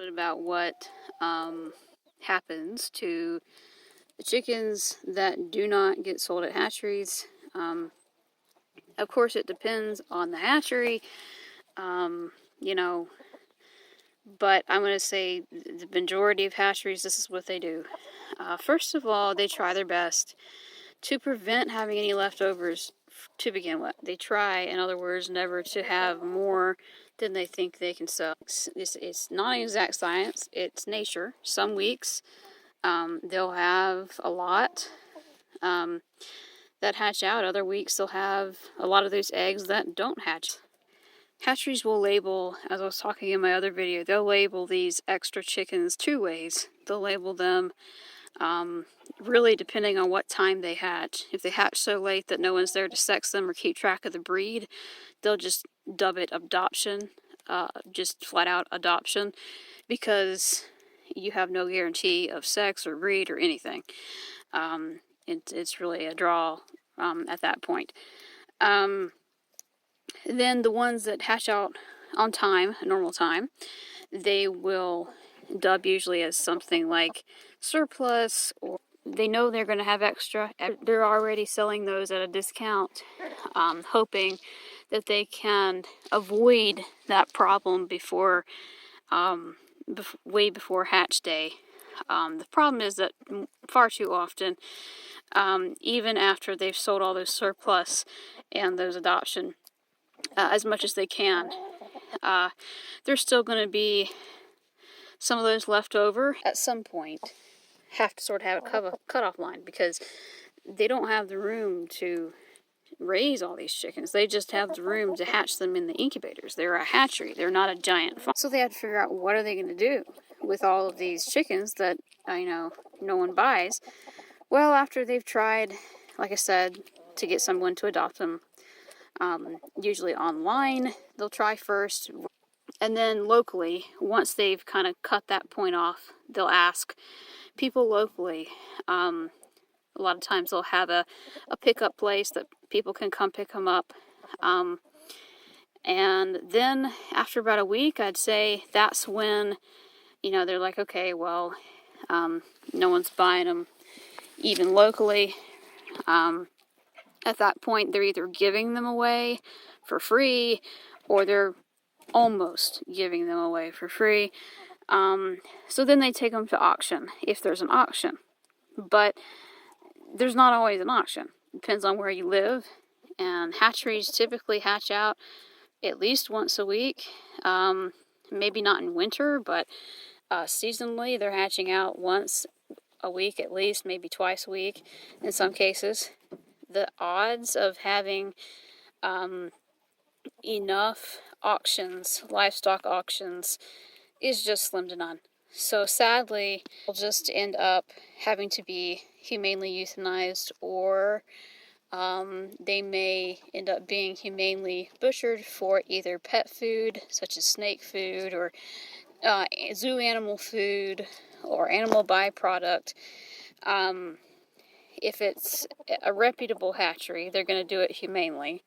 bit about what happens to the chickens that do not get sold at hatcheries. Of course, it depends on the hatchery, you know, but I'm going to say the majority of hatcheries, this is what they do. First of all, they try their best to prevent having any leftovers to begin with. They try, in other words, never to have more than they think they can sell. It's not an exact science, it's nature. Some weeks they'll have a lot that hatch out. Other weeks they'll have a lot of those eggs that don't hatch. Hatcheries will label, as I was talking in my other video, they'll label these extra chickens two ways. They'll label them really depending on what time they hatch. If they hatch so late that no one's there to sex them or keep track of the breed, they'll just dub it adoption, just flat out adoption, because you have no guarantee of sex or breed or anything. It's really a draw at that point. Then the ones that hatch out on time, normal time, they will dub usually as something like surplus, or they know they're going to have extra. They're already selling those at a discount, hoping that they can avoid that problem before, way before hatch day. The problem is that far too often, even after they've sold all those surplus and those adoption, as much as they can, there's still going to be some of those left over. At some point, have to sort of have a cutoff line, because they don't have the room to raise all these chickens. They just have the room to hatch them in the incubators. They're a hatchery. They're not a giant farm. So they have to figure out, what are they going to do with all of these chickens that no one buys. Well, after they've tried, like I said, to get someone to adopt them, usually online, they'll try first. And then locally, once they've kind of cut that point off, they'll ask people locally. A lot of times they'll have a pickup place that people can come pick them up. And then after about a week, I'd say that's when, they're like, okay, well, no one's buying them even locally. At that point, they're either giving them away for free, or they're almost giving them away for free. So then they take them to auction, if there's an auction. But there's not always an auction. Depends on where you live. And hatcheries typically hatch out at least once a week. Maybe not in winter, but seasonally they're hatching out once a week at least, maybe twice a week in some cases. The odds of having enough auctions, livestock auctions, is just slim to none. So sadly, we'll just end up having to be humanely euthanized, or they may end up being humanely butchered for either pet food, such as snake food, or zoo animal food, or animal byproduct. If it's a reputable hatchery, they're going to do it humanely.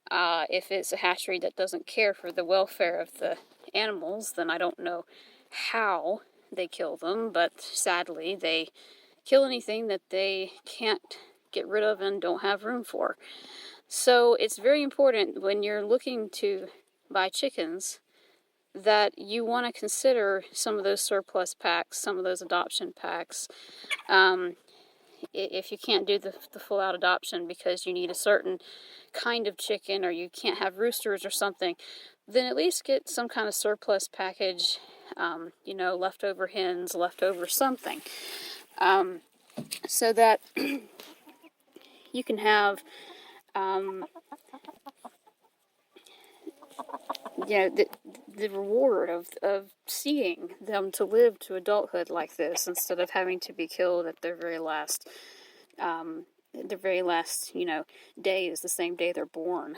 If it's a hatchery that doesn't care for the welfare of the animals, then I don't know how they kill them, but sadly they kill anything that they can't get rid of and don't have room for. So it's very important when you're looking to buy chickens that you want to consider some of those surplus packs, some of those adoption packs. If you can't do the full out adoption because you need a certain kind of chicken, or you can't have roosters or something, then at least get some kind of surplus package, leftover hens, leftover something, so that you can have, the reward of seeing them to live to adulthood like this, instead of having to be killed at their very last, day is the same day they're born.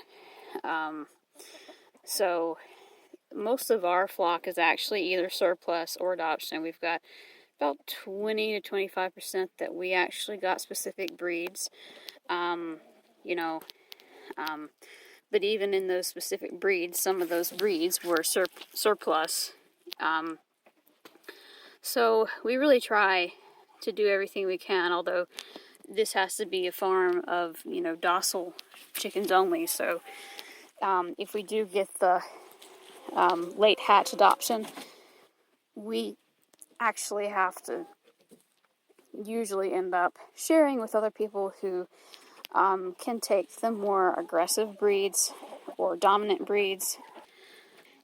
So most of our flock is actually either surplus or adoption. We've got about 20 to 25% that we actually got specific breeds. But even in those specific breeds, some of those breeds were surplus. So we really try to do everything we can, although this has to be a farm of, docile chickens only. So if we do get the late hatch adoption, we actually have to usually end up sharing with other people who can take the more aggressive breeds or dominant breeds.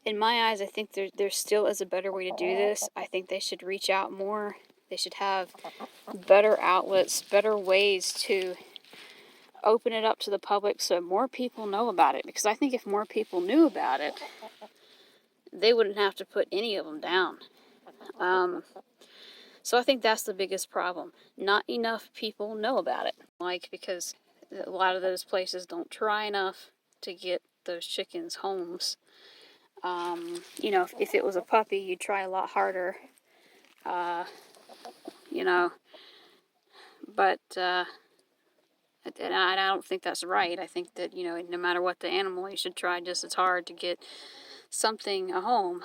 In my eyes, I think there still is a better way to do this. I think they should reach out more. They should have better outlets, better ways to open it up to the public so more people know about it. Because I think if more people knew about it, they wouldn't have to put any of them down. So I think that's the biggest problem. Not enough people know about it. Because a lot of those places don't try enough to get those chickens homes. If it was a puppy, you'd try a lot harder. But and I don't think that's right. I think that, no matter what the animal, you should try just as hard to get something a home.